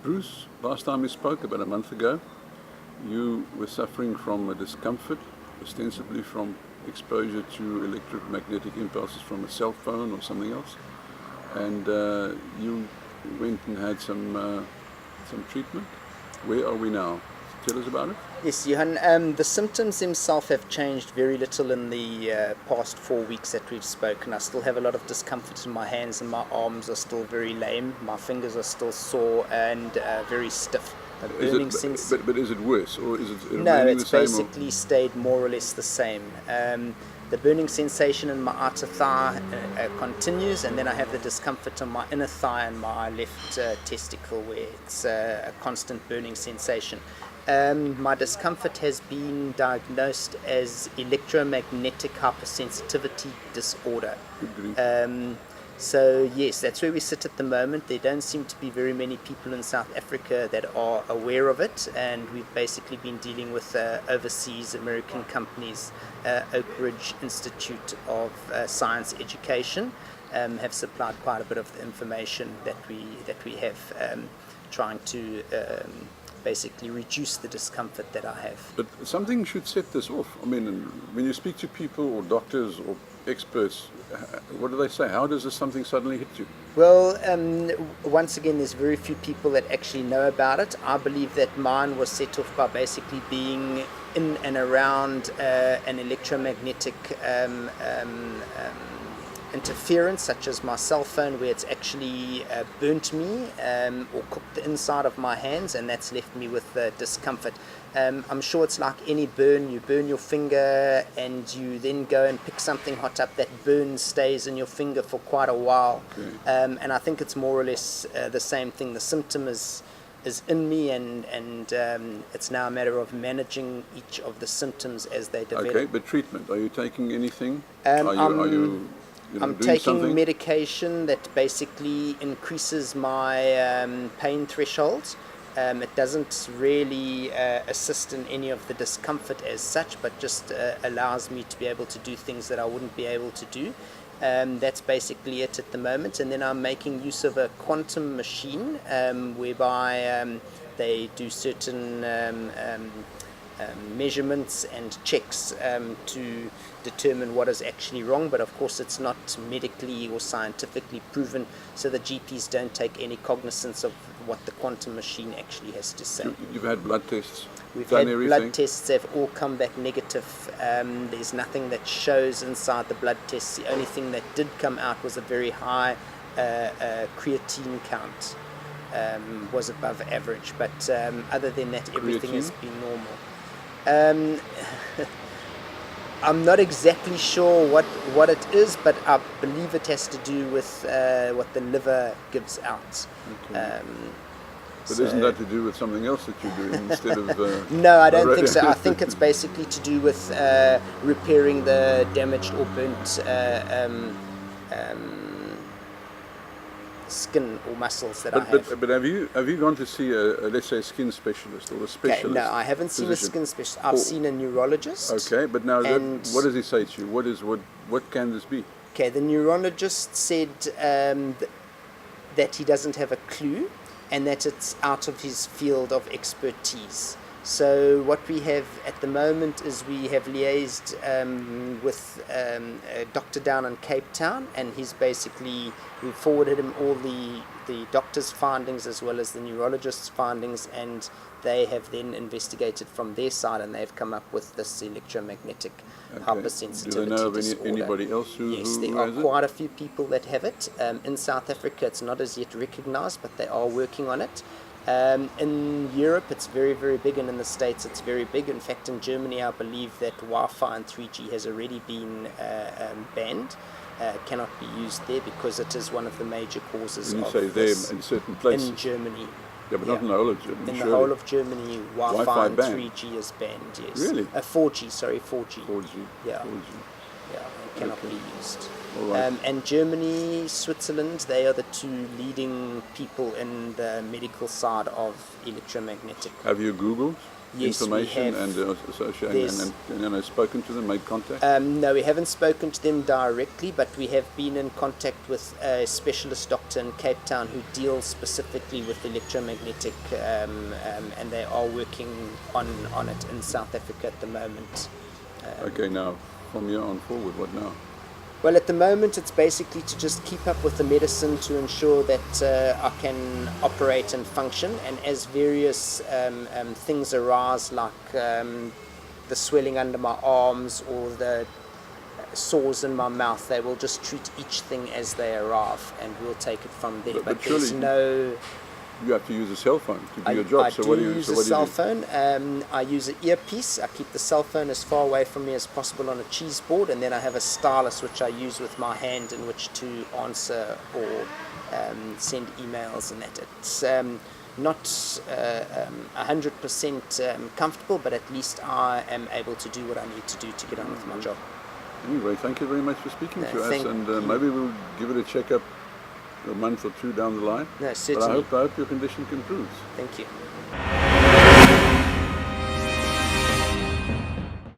Bruce, last time we spoke, about a month ago, you were suffering from a discomfort, ostensibly from exposure to electromagnetic impulses from a cell phone or something else, and you went and had some treatment. Where are we now? Tell us about it. Yes, Johan, the symptoms themselves have changed very little in the past 4 weeks that we've spoken. I still have a lot of discomfort in my hands, and my arms are still very lame. My fingers are still sore and very stiff. But is it worse, or is it no, remaining the it's same? Basically stayed more or less the same. The burning sensation in my outer thigh continues, and then I have the discomfort on my inner thigh and my left testicle, where it's a constant burning sensation. My discomfort has been diagnosed as electromagnetic hypersensitivity disorder. So yes, that's where we sit at the moment. There don't seem to be very many people in South Africa that are aware of it, and we've basically been dealing with overseas American companies. Oak Ridge Institute of Science Education have supplied quite a bit of the information that we have, trying to basically reduce the discomfort that I have. But something should set this off. I mean, when you speak to people or doctors or experts, what do they say? How does this something suddenly hit you? Well, once again, there's very few people that actually know about it. I believe that mine was set off by basically being in and around an electromagnetic interference, such as my cell phone, where it's actually burnt me or cooked the inside of my hands, and that's left me with discomfort. I'm sure it's like any burn. You burn your finger and you then go and pick something hot up. That burn stays in your finger for quite a while. Okay. And I think it's more or less the same thing. The symptom is in me, and it's now a matter of managing each of the symptoms as they develop. Okay, but treatment, are you taking anything? I'm taking medication that basically increases my pain threshold. It doesn't really assist in any of the discomfort as such, but just allows me to be able to do things that I wouldn't be able to do. That's basically it at the moment. And then I'm making use of a quantum machine whereby they do certain measurements and checks to determine what is actually wrong, but of course it's not medically or scientifically proven, so the GPs don't take any cognizance of what the quantum machine actually has to say. You've had blood tests? We've had blood tests, they've all come back negative. There's nothing that shows inside the blood tests. The only thing that did come out was a very high creatine count, was above average, but other than that, everything has been normal. I'm not exactly sure what it is, but I believe it has to do with what the liver gives out. Okay. But isn't that to do with something else that you're doing instead of... No, I don't think so. I think it's basically to do with repairing the damaged or burnt skin or muscles that I have. But have you gone to see let's say a skin specialist or a specialist? Okay, no, I haven't seen a skin specialist. I've seen a neurologist. Okay, but now what does he say to you? What can this be? Okay, the neurologist said that he doesn't have a clue, and that it's out of his field of expertise. So what we have at the moment is we have liaised with a doctor down in Cape Town, and we forwarded him all the doctor's findings as well as the neurologist's findings, and they have then investigated from their side, and they've come up with this electromagnetic hypersensitivity disorder. Do they know of anybody else who Yes, there are quite a few people that have it. In South Africa it's not as yet recognized, but they are working on it. In Europe it's very, very big, and in the States it's very big. In fact, in Germany I believe that Wi-Fi and 3G has already been banned. Cannot be used there because it is one of the major causes of this. There in certain places? In Germany. Yeah, but not in the whole of Germany. In the whole of Germany, Wi-Fi and 3G is banned, yes. Really? 4G, sorry, 4G. 4G. Yeah. 4G. Yeah, it cannot be used. All right. And Germany, Switzerland, they are the two leading people in the medical side of electromagnetic. Have you Googled? Yes, we information have. and association There's- and spoken to them, made contact? No, we haven't spoken to them directly, but we have been in contact with a specialist doctor in Cape Town who deals specifically with electromagnetic, and they are working on it in South Africa at the moment. Okay, now from here on forward, what now? Well, at the moment, it's basically to just keep up with the medicine to ensure that I can operate and function. And as various things arise, like the swelling under my arms or the sores in my mouth, they will just treat each thing as they arrive, and we'll take it from there. But there's surely no. You have to use a cell phone to do your job. I So do what do you? use So a what do you cell do? phone. I use an earpiece. I keep the cell phone as far away from me as possible on a cheese board, and then I have a stylus which I use with my hand in which to answer or send emails and that. It's not 100% comfortable, but at least I am able to do what I need to do to get on with my job. Anyway, thank you very much for speaking No, to us, thank and you. maybe we'll give it a checkup a month or two down the line. No, But certainly. I hope your condition improves. Thank you.